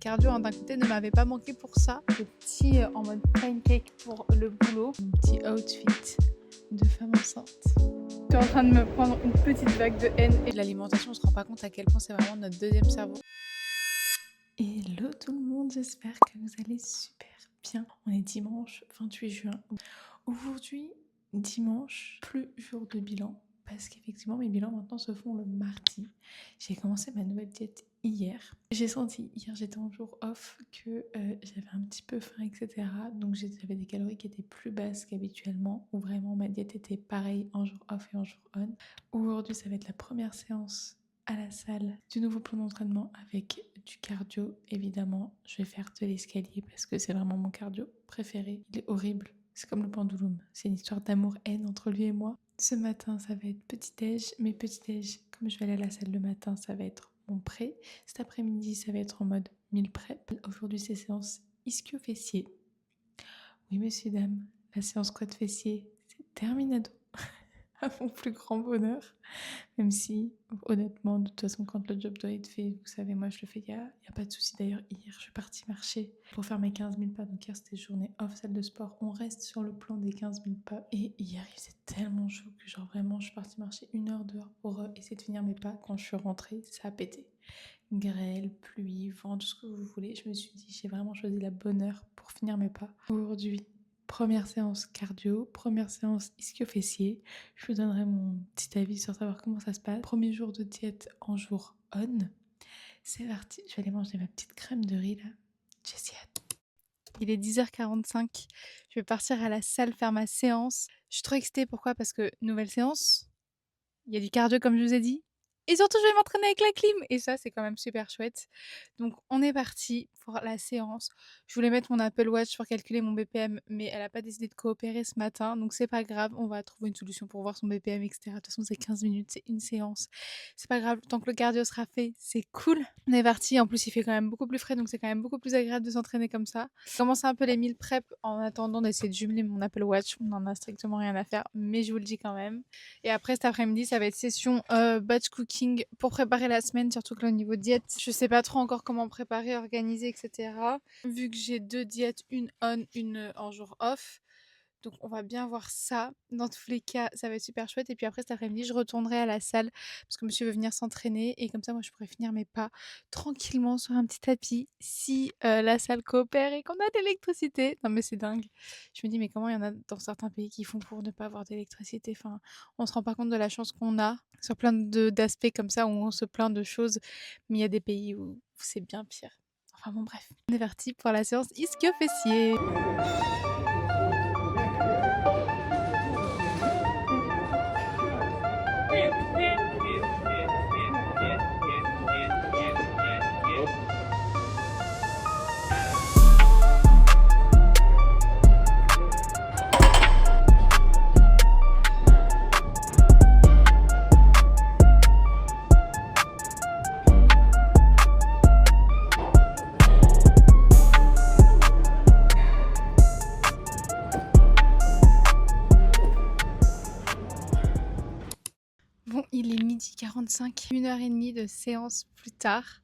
Cardio d'un côté ne m'avait pas manqué pour ça. Le petit en mode pancake pour le boulot. Mon petit outfit de femme enceinte. Je suis en train de me prendre une petite vague de haine. Et de l'alimentation, on se rend pas compte à quel point c'est vraiment notre deuxième cerveau. Hello tout le monde, j'espère que vous allez super bien. On est dimanche 28 juin. Aujourd'hui, dimanche, plus jour de bilan. Parce qu'effectivement, mes bilans maintenant se font le mardi. J'ai commencé ma nouvelle diète hier. J'ai senti, hier j'étais en jour off, que j'avais un petit peu faim, etc. Donc j'avais des calories qui étaient plus basses qu'habituellement, où vraiment ma diète était pareille en jour off et en jour on. Aujourd'hui, ça va être la première séance à la salle du nouveau plan d'entraînement avec du cardio. Évidemment, je vais faire de l'escalier parce que c'est vraiment mon cardio préféré. Il est horrible. C'est comme le pendulum. C'est une histoire d'amour-haine entre lui et moi. Ce matin, ça va être petit-déj. Mais petit-déj, comme je vais aller à la salle le matin, ça va être mon pré. Cet après-midi, ça va être en mode meal prep. Aujourd'hui, c'est séance ischio-fessier. Oui, messieurs, dames, la séance quad-fessier, c'est terminado. À mon plus grand bonheur. Même si, honnêtement, de toute façon, quand le job doit être fait, vous savez, moi je le fais, il y a pas de souci. D'ailleurs, hier, je suis partie marcher pour faire mes 15 000 pas. Donc hier, c'était journée off salle de sport. On reste sur le plan des 15 000 pas. Et hier, il faisait tellement chaud que genre vraiment, je suis partie marcher 1 heure dehors pour essayer de finir mes pas. Quand je suis rentrée, ça a pété. Grêle, pluie, vent, tout ce que vous voulez. Je me suis dit, j'ai vraiment choisi la bonne heure pour finir mes pas. Aujourd'hui, première séance cardio, première séance ischio-fessier. Je vous donnerai mon petit avis sur savoir comment ça se passe. Premier jour de diète en jour on. C'est parti, je vais aller manger ma petite crème de riz là. J'ai si hâte. Il est 10h45. Je vais partir à la salle faire ma séance. Je suis trop excitée. Pourquoi? Parce que nouvelle séance. Il y a du cardio comme je vous ai dit. Et surtout, je vais m'entraîner avec la clim. Et ça, c'est quand même super chouette. Donc, on est parti pour la séance. Je voulais mettre mon Apple Watch pour calculer mon BPM, mais elle n'a pas décidé de coopérer ce matin. Donc, c'est pas grave. On va trouver une solution pour voir son BPM, etc. De toute façon, c'est 15 minutes, c'est une séance. C'est pas grave. Tant que le cardio sera fait, c'est cool. On est parti. En plus, il fait quand même beaucoup plus frais. Donc, c'est quand même beaucoup plus agréable de s'entraîner comme ça. Je commence un peu les meal prep en attendant d'essayer de jumeler mon Apple Watch. On n'en a strictement rien à faire, mais je vous le dis quand même. Et après, cet après-midi, ça va être session batch cooking pour préparer la semaine, surtout que là, au niveau diète, je sais pas trop encore comment préparer, organiser, etc. Vu que j'ai 2 diètes, une on, une en jour off. Donc on va bien voir ça. Dans tous les cas, ça va être super chouette. Et puis après cet après-midi, je retournerai à la salle parce que monsieur veut venir s'entraîner. Et comme ça, moi, je pourrais finir mes pas tranquillement sur un petit tapis si la salle coopère et qu'on a de l'électricité. Non mais c'est dingue. Je me dis, mais comment il y en a dans certains pays qui font pour ne pas avoir d'électricité? Enfin, on se rend pas compte de la chance qu'on a sur plein d'aspects comme ça où on se plaint de choses. Mais il y a des pays où c'est bien pire. Enfin bon, bref. On est parti pour la séance ischio-fessier. Bon, il est 12h45, 1h30 de séance plus tard.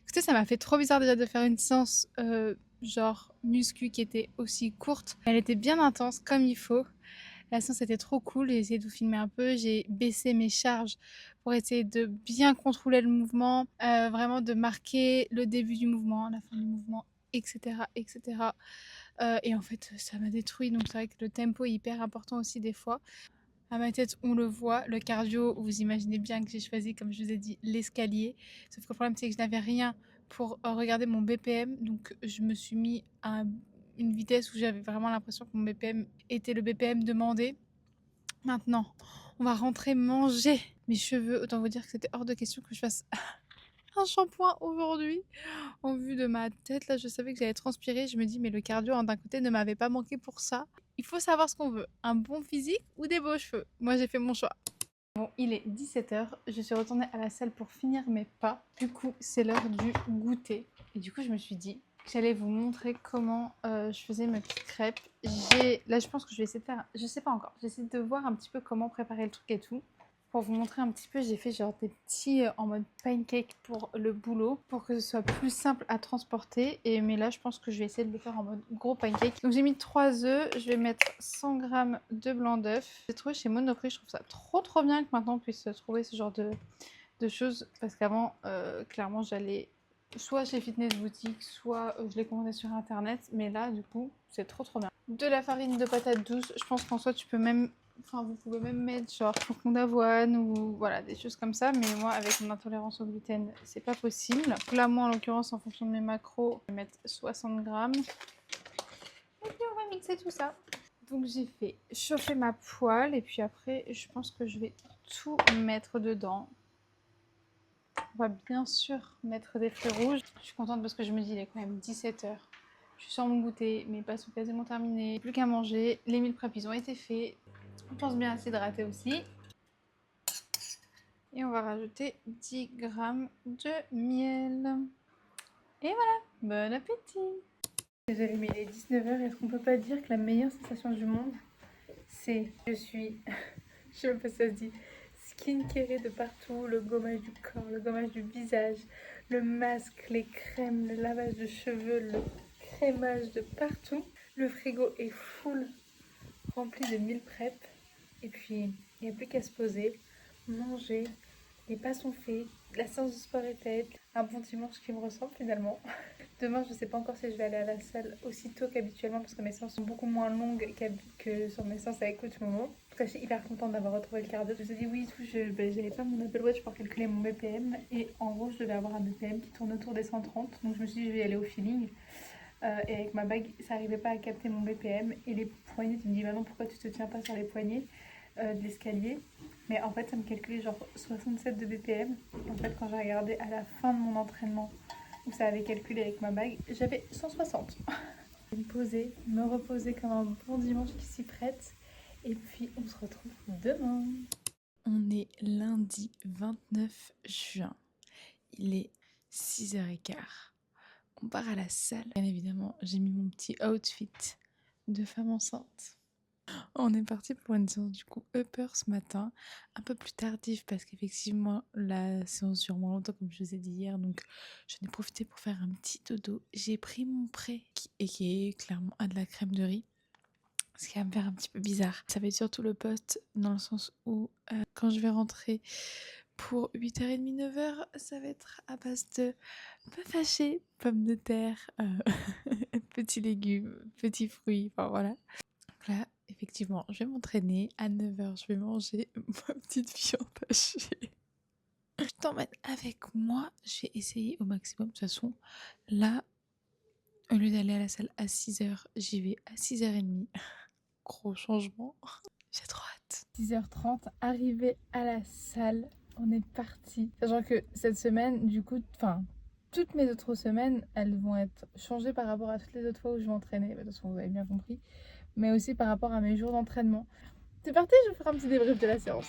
Écoutez, ça m'a fait trop bizarre déjà de faire une séance genre muscu qui était aussi courte. Elle était bien intense comme il faut. La séance était trop cool, j'ai essayé de vous filmer un peu, j'ai baissé mes charges pour essayer de bien contrôler le mouvement, vraiment de marquer le début du mouvement, la fin du mouvement, etc. etc. Et en fait, ça m'a détruit, donc c'est vrai que le tempo est hyper important aussi des fois. À ma tête, on le voit, le cardio, vous imaginez bien que j'ai choisi, comme je vous ai dit, l'escalier. Sauf que le problème, c'est que je n'avais rien pour regarder mon BPM. Donc, je me suis mis à une vitesse où j'avais vraiment l'impression que mon BPM était le BPM demandé. Maintenant, on va rentrer manger mes cheveux. Autant vous dire que c'était hors de question que je fasse un shampoing aujourd'hui. En vue de ma tête, là, je savais que j'allais transpirer. Je me dis, mais le cardio, d'un côté, ne m'avait pas manqué pour ça. Il faut savoir ce qu'on veut. Un bon physique ou des beaux cheveux. Moi, j'ai fait mon choix. Bon, il est 17h. Je suis retournée à la salle pour finir mes pas. Du coup, c'est l'heure du goûter. Et du coup, je me suis dit que j'allais vous montrer comment je faisais mes petites crêpes. Là, je pense que je vais essayer de faire... Je sais pas encore. J'essaie de voir un petit peu comment préparer le truc et tout. Pour vous montrer un petit peu, j'ai fait genre des petits en mode pancake pour le boulot, pour que ce soit plus simple à transporter. Mais là, je pense que je vais essayer de le faire en mode gros pancake. Donc j'ai mis 3 œufs, je vais mettre 100 g de blanc d'œuf. J'ai trouvé chez Monoprix, je trouve ça trop bien que maintenant on puisse trouver ce genre de choses. Parce qu'avant, clairement, j'allais soit chez Fitness Boutique, soit je les commandais sur internet. Mais là, du coup, c'est trop bien. De la farine de patate douce, je pense qu'en soi, tu peux même... Enfin, vous pouvez même mettre genre flocons d'avoine ou voilà, des choses comme ça. Mais moi, avec mon intolérance au gluten, c'est pas possible. Donc là, moi, en l'occurrence, en fonction de mes macros, je vais mettre 60 grammes. Et puis, on va mixer tout ça. Donc, j'ai fait chauffer ma poêle. Et puis après, je pense que je vais tout mettre dedans. On va bien sûr mettre des fruits rouges. Je suis contente parce que je me dis, il est quand même 17 h. Je suis sur mon goûter, mes pas sont quasiment terminés. Plus qu'à manger. Les meal prep, ils ont été faits. On pense bien à s'hydrater aussi. Et on va rajouter 10 g de miel. Et voilà, bon appétit. Désolée, mais il est 19 h. Est-ce qu'on peut pas dire que la meilleure sensation du monde, c'est je suis, je sais même pas si ça se dit, skincarée de partout, le gommage du corps, le gommage du visage, le masque, les crèmes, le lavage de cheveux, le crémage de partout. Le frigo est full, rempli de meal prep. Et puis, il n'y a plus qu'à se poser, manger, les pas sont faits, la séance de sport est faite, un bon dimanche qui me ressemble finalement. Demain, je ne sais pas encore si je vais aller à la salle aussi tôt qu'habituellement parce que mes séances sont beaucoup moins longues que sur mes séances avec coach Momo. En tout cas, je suis hyper contente d'avoir retrouvé le cardio. Je me suis dit oui, j'avais pas mon Apple Watch pour calculer mon BPM et en gros, je devais avoir un BPM qui tourne autour des 130. Donc je me suis dit je vais y aller au feeling. Et avec ma bague, ça n'arrivait pas à capter mon BPM. Et les poignets, tu me dis, bah non, pourquoi tu te tiens pas sur les poignets de l'escalier? Mais en fait, ça me calculait genre 67 de BPM. En fait, quand j'ai regardé à la fin de mon entraînement, où ça avait calculé avec ma bague, j'avais 160. Je vais me poser, me reposer comme un bon dimanche qui s'y prête. Et puis, on se retrouve demain. On est lundi 29 juin. Il est 6h15. On part à la salle. Bien évidemment, j'ai mis mon petit outfit de femme enceinte. On est parti pour une séance du coup upper ce matin, un peu plus tardive parce qu'effectivement la séance dure moins longtemps comme je vous ai dit hier, donc j'en ai profité pour faire un petit dodo. J'ai pris mon prêt qui est clairement à de la crème de riz, ce qui va me faire un petit peu bizarre. Ça va être surtout le post dans le sens où quand je vais rentrer pour 8h30, 9h, ça va être à base de bœuf haché, pommes de terre, petits légumes, petits fruits, enfin voilà. Donc là, effectivement, je vais m'entraîner. À 9h, je vais manger ma petite viande hachée. Je t'emmène avec moi. Je vais essayer au maximum. De toute façon, là, au lieu d'aller à la salle à 6h, j'y vais à 6h30. Gros changement. J'ai trop hâte. 6h30, arrivé à la salle. On est parti. Sachant que cette semaine, du coup, toutes mes autres semaines, elles vont être changées par rapport à toutes les autres fois où je vais m'entraîner. De toute façon, vous avez bien compris. Mais aussi par rapport à mes jours d'entraînement. C'est parti, je vais faire un petit débrief de la séance.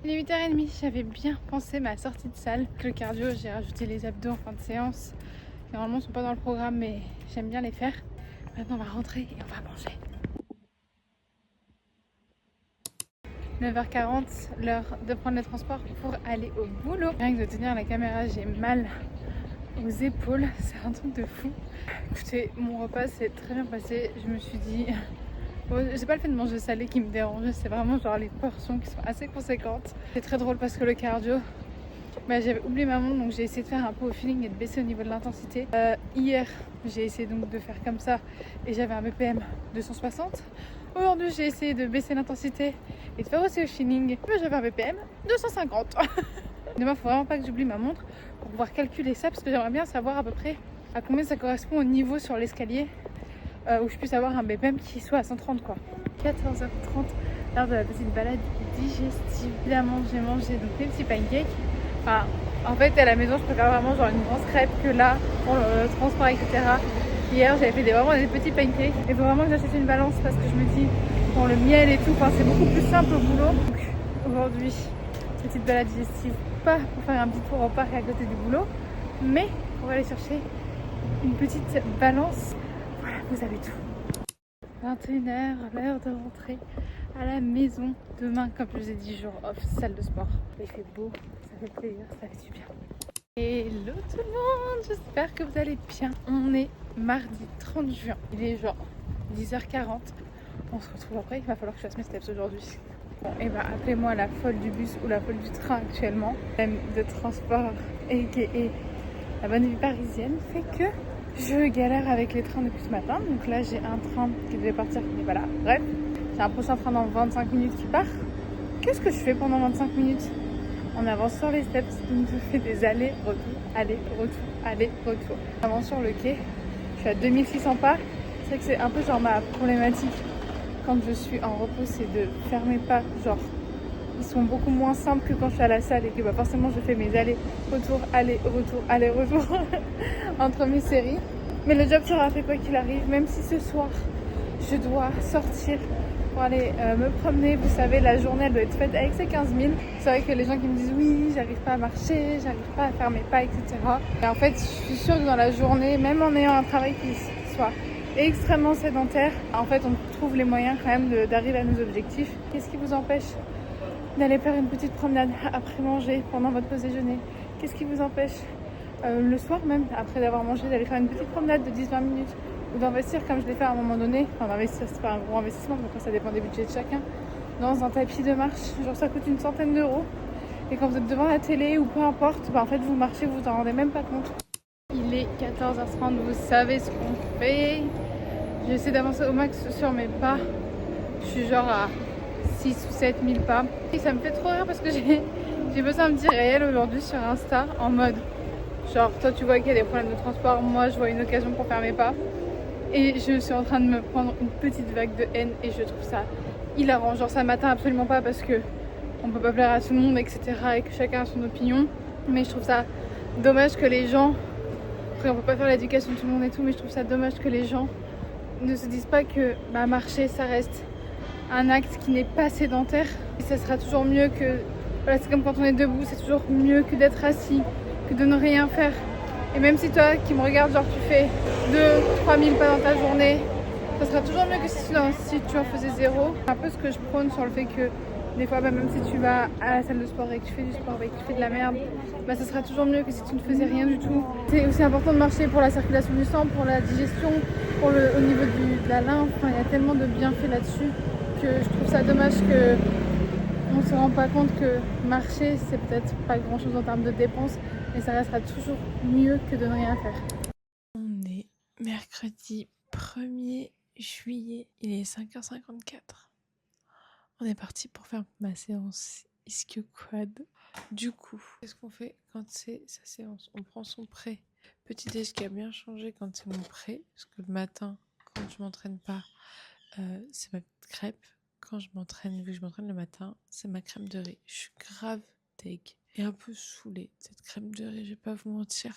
Il est 8h30, j'avais bien pensé ma sortie de salle. Avec le cardio, j'ai rajouté les abdos en fin de séance. Normalement, ils ne sont pas dans le programme, mais j'aime bien les faire. Maintenant, on va rentrer et on va manger. 9h40, l'heure de prendre les transports pour aller au boulot. Rien que de tenir la caméra, j'ai mal aux épaules. C'est un truc de fou. Écoutez, mon repas s'est très bien passé. Je me suis dit... Bon, c'est pas le fait de manger salé qui me dérange, c'est vraiment genre les portions qui sont assez conséquentes. C'est très drôle parce que le cardio, j'avais oublié ma montre, donc j'ai essayé de faire un peu au feeling et de baisser au niveau de l'intensité. Hier, j'ai essayé donc de faire comme ça et j'avais un BPM de 160. Aujourd'hui, j'ai essayé de baisser l'intensité et de faire aussi au feeling. J'avais un BPM de 150. Demain, il faut vraiment pas que j'oublie ma montre pour pouvoir calculer ça parce que j'aimerais bien savoir à peu près à combien ça correspond au niveau sur l'escalier où je puisse avoir un BPM qui soit à 130 quoi. 14h30, l'heure de la petite balade digestive. Évidemment, j'ai mangé donc des petits pancakes. Enfin, en fait, à la maison, je préfère vraiment genre une grosse crêpe que là, pour le transport, etc. Hier, j'avais fait vraiment des petits pancakes. Il faut vraiment que j'achète une balance parce que je me dis, pour le miel et tout, enfin, c'est beaucoup plus simple au boulot. Donc aujourd'hui, petite balade digestive, pas pour faire un petit tour au parc à côté du boulot, mais pour aller chercher une petite balance. Voilà, vous avez tout. 21h, l'heure de rentrer à la maison. Demain, comme je vous ai dit, jour off, salle de sport. Il fait beau, ça fait plaisir, ça fait du bien. Hello tout le monde, j'espère que vous allez bien. On est mardi 30 juin, il est genre 10h40. On se retrouve après, il va falloir que je fasse mes steps aujourd'hui. Bon, et bah appelez-moi la folle du bus ou la folle du train actuellement. Même de transport et la bonne vie parisienne fait que je galère avec les trains depuis ce matin. Donc là j'ai un train qui devait partir qui n'est pas là. Bref, j'ai un prochain train dans 25 minutes qui part. Qu'est-ce que je fais pendant 25 minutes? On avance sur les steps, donc je fais des allers-retours, allers-retours, allers-retours. J'avance sur le quai, je suis à 2600 pas. C'est vrai que c'est un peu genre ma problématique quand je suis en repos, c'est de faire mes pas. Genre, ils sont beaucoup moins simples que quand je suis à la salle et que bah, forcément je fais mes allers-retours, allers-retours, allers-retours entre mes séries. Mais le job sera fait quoi qu'il arrive, même si ce soir je dois sortir pour aller me promener. Vous savez, la journée elle doit être faite avec ses 15 000. C'est vrai que les gens qui me disent oui, j'arrive pas à marcher, j'arrive pas à faire mes pas, etc. Et en fait, je suis sûre que dans la journée, même en ayant un travail qui soit extrêmement sédentaire, en fait, on trouve les moyens quand même d'arriver à nos objectifs. Qu'est-ce qui vous empêche d'aller faire une petite promenade après manger pendant votre pause déjeuner? Qu'est-ce qui vous empêche le soir même, après d'avoir mangé, d'aller faire une petite promenade de 10-20 minutes ou d'investir comme je l'ai fait à un moment donné? Enfin, d'investir, c'est pas un gros investissement, donc ça dépend des budgets de chacun. Dans un tapis de marche, genre ça coûte une centaine d'euros. Et quand vous êtes devant la télé ou peu importe, bah en fait vous marchez, vous vous en rendez même pas compte. Il est 14h30, vous savez ce qu'on fait. J'essaie d'avancer au max sur mes pas. Je suis genre à 6 ou 7 000 pas. Et ça me fait trop rire parce que j'ai posté un petit réel aujourd'hui sur Insta en mode genre toi tu vois qu'il y a des problèmes de transport, moi je vois une occasion pour faire mes pas. Et je suis en train de me prendre une petite vague de haine et je trouve ça hilarant. Genre ça m'atteint absolument pas parce que on peut pas plaire à tout le monde, etc. et que chacun a son opinion. Mais je trouve ça dommage que les gens, après on peut pas faire l'éducation de tout le monde et tout, mais je trouve ça dommage que les gens ne se disent pas que bah, marcher ça reste un acte qui n'est pas sédentaire. Et ça sera toujours mieux que, voilà, c'est comme quand on est debout, c'est toujours mieux que d'être assis, que de ne rien faire. Et même si toi qui me regardes, genre tu fais 2-3 000 pas dans ta journée, ça sera toujours mieux que si tu en faisais zéro. C'est un peu ce que je prône sur le fait que des fois, bah, même si tu vas à la salle de sport et que tu fais du sport et que tu fais de la merde, bah, ça sera toujours mieux que si tu ne faisais rien du tout. C'est aussi important de marcher pour la circulation du sang, pour la digestion, au niveau de la lymphe. Enfin, il y a tellement de bienfaits là-dessus que je trouve ça dommage que on se rend pas compte que marcher c'est peut-être pas grand chose en termes de dépenses, mais ça restera toujours mieux que de ne rien faire. On est mercredi 1er juillet, il est 5h54. On est parti pour faire ma séance ischio quad. Du coup, qu'est-ce qu'on fait quand c'est sa séance? On prend son prêt. Petit déj qui a bien changé quand c'est mon prêt, parce que le matin, quand je m'entraîne pas, c'est ma petite crêpe. Quand je m'entraîne, vu que je m'entraîne le matin, c'est ma crème de riz. Je suis grave deg et un peu saoulée. Cette crème de riz, je vais pas vous mentir,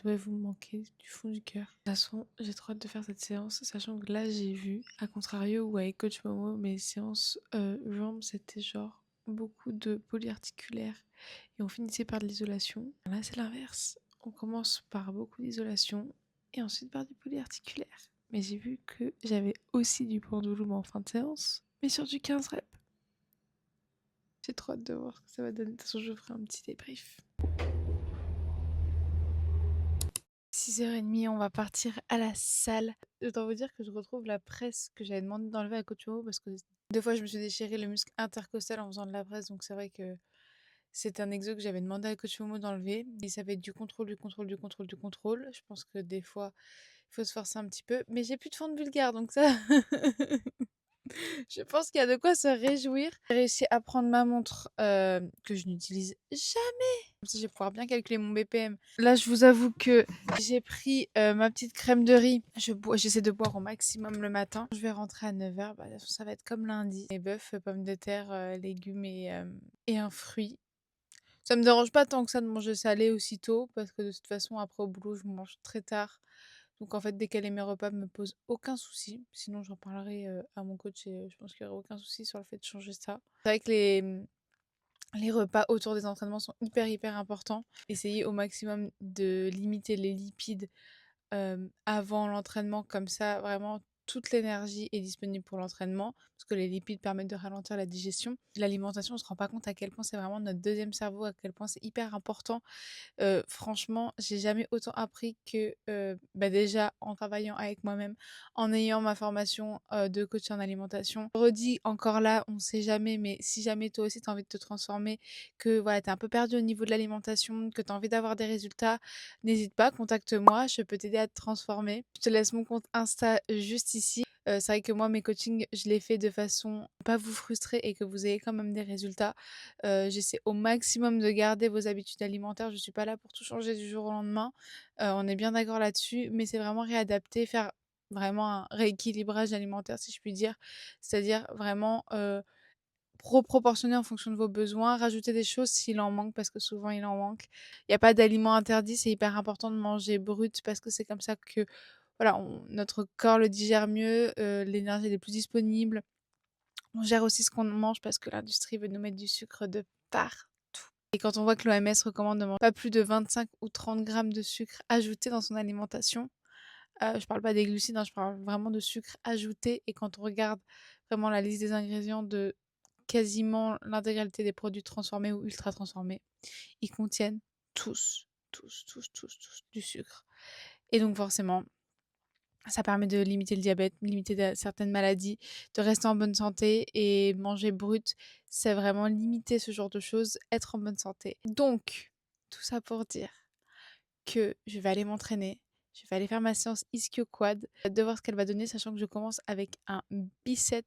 doit vous manquer du fond du cœur. De toute façon, j'ai trop hâte de faire cette séance, sachant que là, j'ai vu, à contrario ou avec Coach Momo, mes séances jambes, c'était genre beaucoup de polyarticulaires et on finissait par de l'isolation. Là, c'est l'inverse. On commence par beaucoup d'isolation et ensuite par du polyarticulaire. Mais j'ai vu que j'avais aussi du pendulum en fin de séance, mais sur du 15 reps. J'ai trop hâte de voir ce que ça va donner. De toute façon, je ferai un petit débrief. 6h30, on va partir à la salle. Je dois vous dire que je retrouve la presse que j'avais demandé d'enlever à Coach Momo parce que 2 fois, je me suis déchiré le muscle intercostal en faisant de la presse. Donc, c'est vrai que c'est un exo que j'avais demandé à Coach Momo d'enlever. Et ça va être du contrôle, du contrôle, du contrôle, du contrôle. Je pense que des fois, il faut se forcer un petit peu. Mais j'ai plus de fente vulgaire, donc ça... Je pense qu'il y a de quoi se réjouir. J'ai réussi à prendre ma montre que je n'utilise jamais. Comme ça, je vais pouvoir bien calculer mon BPM. Là, je vous avoue que j'ai pris ma petite crème de riz. J'essaie de boire au maximum le matin. Je vais rentrer à 9h. Bah, de toute façon, ça va être comme lundi. Les bœufs, pommes de terre, légumes et un fruit. Ça me dérange pas tant que ça de manger salé aussitôt parce que de toute façon, après au boulot, je mange très tard. Donc en fait, décaler mes repas me pose aucun souci. Sinon, j'en parlerai à mon coach et je pense qu'il n'y aurait aucun souci sur le fait de changer ça. C'est vrai que les repas autour des entraînements sont hyper importants. Essayez au maximum de limiter les lipides avant l'entraînement, comme ça, vraiment, toute l'énergie est disponible pour l'entraînement, parce que les lipides permettent de ralentir la digestion. L'alimentation, on se rend pas compte à quel point c'est vraiment notre deuxième cerveau, à quel point c'est hyper important. Franchement, j'ai jamais autant appris que, bah, déjà en travaillant avec moi-même, en ayant ma formation, de coach en alimentation. Je redis encore là, on sait jamais, mais si jamais toi aussi tu as envie de te transformer, que voilà, tu es un peu perdu au niveau de l'alimentation, que tu as envie d'avoir des résultats, n'hésite pas, contacte-moi, je peux t'aider à te transformer. Je te laisse mon compte Insta juste ici. C'est vrai que moi, mes coachings, je les fais de façon à pas vous frustrer et que vous ayez quand même des résultats. J'essaie au maximum de garder vos habitudes alimentaires. Je suis pas là pour tout changer du jour au lendemain. On est bien d'accord là-dessus, mais c'est vraiment réadapter, faire vraiment un rééquilibrage alimentaire, si je puis dire. C'est-à-dire vraiment proportionner en fonction de vos besoins, rajouter des choses s'il en manque, parce que souvent il en manque. Il n'y a pas d'aliments interdits, c'est hyper important de manger brut parce que c'est comme ça que voilà, notre corps le digère mieux, l'énergie elle est plus disponible. On gère aussi ce qu'on mange parce que l'industrie veut nous mettre du sucre de partout. Et quand on voit que l'OMS recommande de manger pas plus de 25 ou 30 grammes de sucre ajouté dans son alimentation, je parle pas des glucides, hein, je parle vraiment de sucre ajouté. Et quand on regarde vraiment la liste des ingrédients de quasiment l'intégralité des produits transformés ou ultra transformés, ils contiennent tous du sucre. Et donc forcément, ça permet de limiter le diabète, limiter certaines maladies, de rester en bonne santé, et manger brut, c'est vraiment limiter ce genre de choses, être en bonne santé. Donc, tout ça pour dire que je vais aller m'entraîner, je vais aller faire ma séance ischio quad, de voir ce qu'elle va donner, sachant que je commence avec un bicep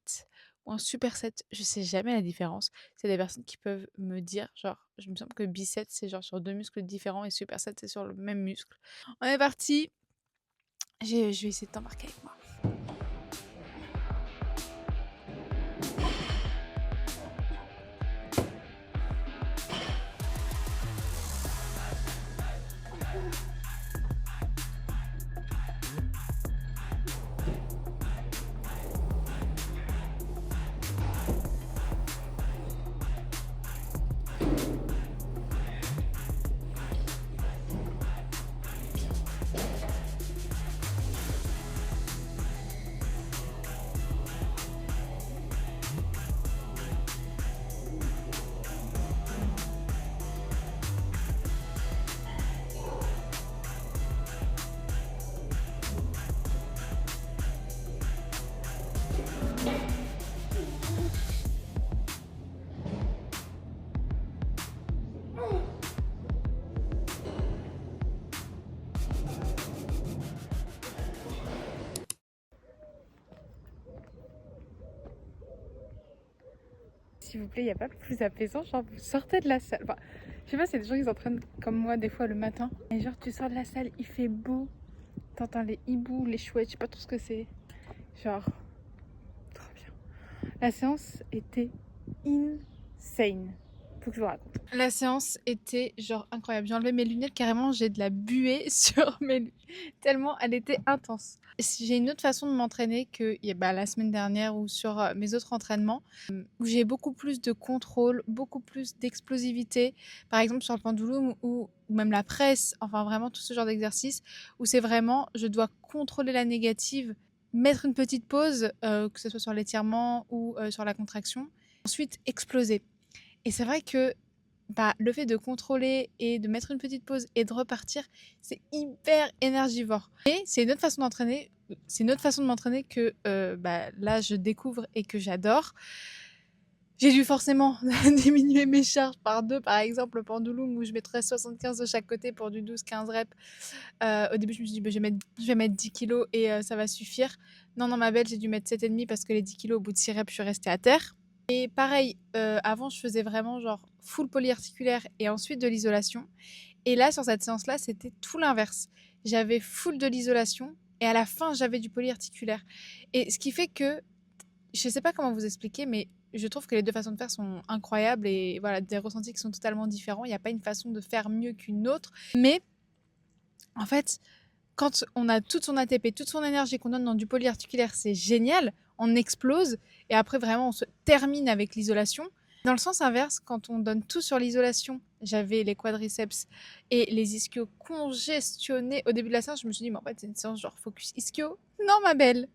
ou un superset, je sais jamais la différence. C'est des personnes qui peuvent me dire, genre, je me semble que bicep c'est genre sur deux muscles différents et superset c'est sur le même muscle. On est parti. Je vais essayer de t'embarquer avec moi. S'il vous plaît, il n'y a pas plus apaisant, genre vous sortez de la salle. Enfin, je sais pas, c'est des gens qui s'entraînent comme moi des fois le matin. Et genre tu sors de la salle, il fait beau, t'entends les hiboux, les chouettes, je sais pas tout ce que c'est. Genre, trop bien. La séance était insane. Faut que je vous raconte. La séance était genre incroyable. J'ai enlevé mes lunettes, carrément j'ai de la buée sur mes lunettes, tellement elle était intense. J'ai une autre façon de m'entraîner que la semaine dernière ou sur mes autres entraînements, où j'ai beaucoup plus de contrôle, beaucoup plus d'explosivité. Par exemple sur le pendulum ou même la presse, enfin vraiment tout ce genre d'exercice où c'est vraiment, je dois contrôler la négative, mettre une petite pause, que ce soit sur l'étirement ou sur la contraction, ensuite exploser. Et c'est vrai que le fait de contrôler et de mettre une petite pause et de repartir, c'est hyper énergivore. Et c'est une autre façon d'entraîner, c'est une autre façon de m'entraîner que là je découvre et que j'adore. J'ai dû forcément diminuer mes charges par 2, par exemple le pendulum où je mettrais 75 de chaque côté pour du 12-15 reps. Au début, je me suis dit: «Bah, je vais mettre 10 kilos et ça va suffire». Non, non, ma belle, j'ai dû mettre 7,5 parce que les 10 kilos, au bout de 6 reps, je suis restée à terre. Et pareil, avant, je faisais vraiment genre full polyarticulaire et ensuite de l'isolation. Et là, sur cette séance-là, c'était tout l'inverse. J'avais full de l'isolation et à la fin, j'avais du polyarticulaire. Et ce qui fait que, je sais pas comment vous expliquer, mais je trouve que les 2 façons de faire sont incroyables et voilà, des ressentis qui sont totalement différents. Il y a pas une façon de faire mieux qu'une autre. Mais en fait, quand on a toute son ATP, toute son énergie qu'on donne dans du polyarticulaire, c'est génial, on explose et après vraiment on se termine avec l'isolation. Dans le sens inverse, quand on donne tout sur l'isolation, j'avais les quadriceps et les ischios congestionnés. Au début de la séance, je me suis dit, mais en fait, c'est une séance genre focus ischio. Non, ma belle.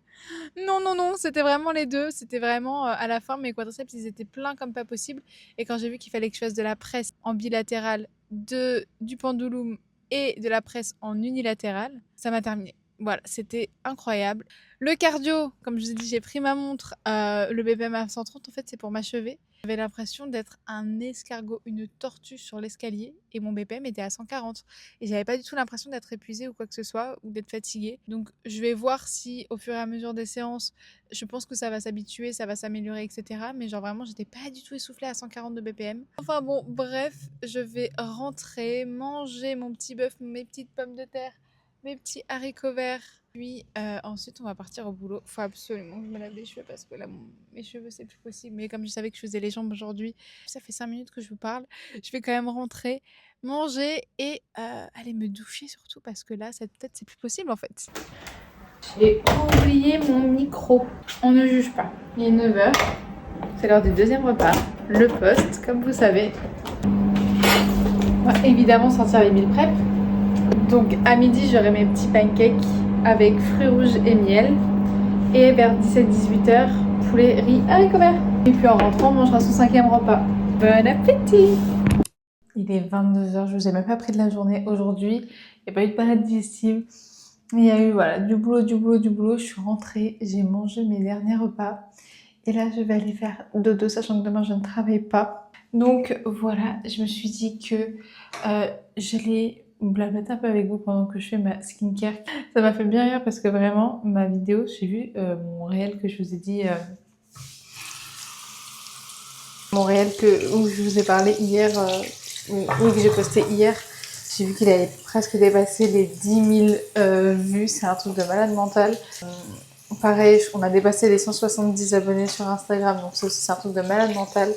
Non, non, non, c'était vraiment les deux. C'était vraiment, à la fin, mes quadriceps, ils étaient pleins comme pas possible. Et quand j'ai vu qu'il fallait que je fasse de la presse en bilatéral, du pendulum et de la presse en unilatérale, ça m'a terminé. Voilà, c'était incroyable. Le cardio, comme je vous ai dit, j'ai pris ma montre, le BPM à 130, en fait, c'est pour m'achever. J'avais l'impression d'être un escargot, une tortue sur l'escalier et mon BPM était à 140. Et j'avais pas du tout l'impression d'être épuisée ou quoi que ce soit ou d'être fatiguée. Donc je vais voir si au fur et à mesure des séances, je pense que ça va s'habituer, ça va s'améliorer, etc. Mais genre vraiment, j'étais pas du tout essoufflée à 140 de BPM. Enfin bon, bref, je vais rentrer, manger mon petit bœuf, mes petites pommes de terre, mes petits haricots verts. Puis ensuite, on va partir au boulot. Faut absolument que je me lave les cheveux parce que là, mes cheveux, c'est plus possible. Mais comme je savais que je faisais les jambes aujourd'hui, ça fait 5 minutes que je vous parle. Je vais quand même rentrer, manger et aller me doucher surtout parce que là, cette tête, c'est plus possible en fait. J'ai oublié mon micro. On ne juge pas. Il est 9h. C'est l'heure du deuxième repas. Le poste, comme vous savez. On va évidemment sortir les meal prep. Donc à midi, j'aurai mes petits pancakes avec fruits rouges et miel. Et vers 17-18h, poulet, riz, haricots verts. Et puis en rentrant, on mangera son 5e repas. Bon appétit! Il est 22h, je vous ai même pas pris de la journée aujourd'hui. Il n'y a pas eu de période digestive. Il y a eu voilà, du boulot, du boulot, du boulot. Je suis rentrée, j'ai mangé mes derniers repas. Et là, je vais aller faire dodo, sachant que demain, je ne travaille pas. Donc voilà, je me suis dit que j'allais blablater un peu avec vous pendant que je fais ma skincare. Ça m'a fait bien rire parce que vraiment, ma vidéo, j'ai vu mon réel que je vous ai dit... mon réel où je vous ai parlé hier, oui, que j'ai posté hier. J'ai vu qu'il avait presque dépassé les 10 000 vues. C'est un truc de malade mental. Pareil, on a dépassé les 170 abonnés sur Instagram. Donc ça aussi, c'est un truc de malade mental.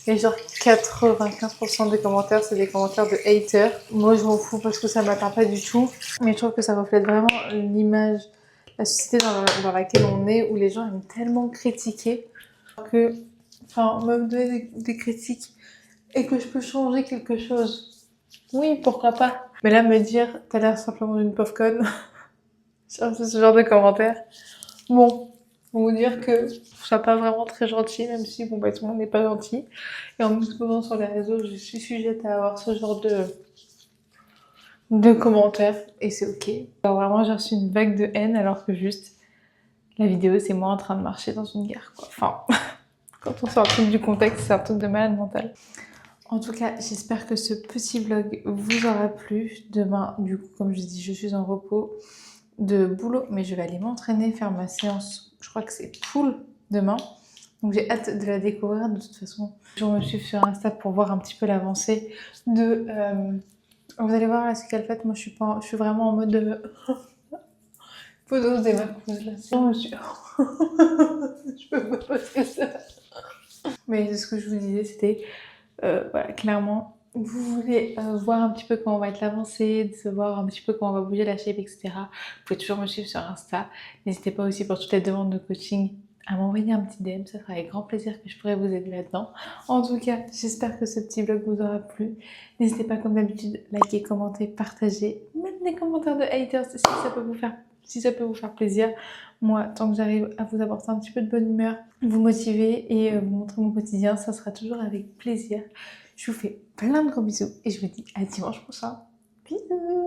Et genre 95% des commentaires, c'est des commentaires de haters. Moi, je m'en fous parce que ça m'atteint pas du tout. Mais je trouve que ça reflète vraiment l'image, la société dans laquelle on est, où les gens aiment tellement critiquer que, enfin, me donner des critiques et que je peux changer quelque chose. Oui, pourquoi pas. Mais là, me dire, t'as l'air simplement d'une pauvre conne, sur ce genre de commentaires. Bon, pour vous dire que je suis pas vraiment très gentille, même si bon, bah, tout le monde n'est pas gentil. Et en m'exposant sur les réseaux, je suis sujette à avoir ce genre de commentaires. Et c'est ok. Alors vraiment, j'ai reçu une vague de haine alors que juste, la vidéo, c'est moi en train de marcher dans une gare, quoi. Enfin, quand on sort un truc du contexte, c'est un truc de malade mental. En tout cas, j'espère que ce petit vlog vous aura plu. Demain, du coup, comme je dis, je suis en repos de boulot, mais je vais aller m'entraîner, faire ma séance. Je crois que c'est pool demain. Donc j'ai hâte de la découvrir. De toute façon, je me suis sur Insta pour voir un petit peu l'avancée de... Vous allez voir là ce qu'elle fait. Moi, je suis vraiment en mode... Photos des vacances là. Je me suis... je peux pas poster ça. Mais ce que je vous disais, c'était... voilà, clairement, vous voulez voir un petit peu comment va être l'avancée, de voir un petit peu comment va bouger la shape, etc. Vous pouvez toujours me suivre sur Insta. N'hésitez pas aussi pour toutes les demandes de coaching à m'envoyer un petit DM, ça sera avec grand plaisir que je pourrai vous aider là-dedans. En tout cas, j'espère que ce petit vlog vous aura plu. N'hésitez pas comme d'habitude, liker, commenter, partager, même des commentaires de haters si ça peut vous faire plaisir. Moi, tant que j'arrive à vous apporter un petit peu de bonne humeur, vous motiver et vous montrer mon quotidien, ça sera toujours avec plaisir. Je vous fais plein de gros bisous et je vous dis à dimanche prochain. Bisous!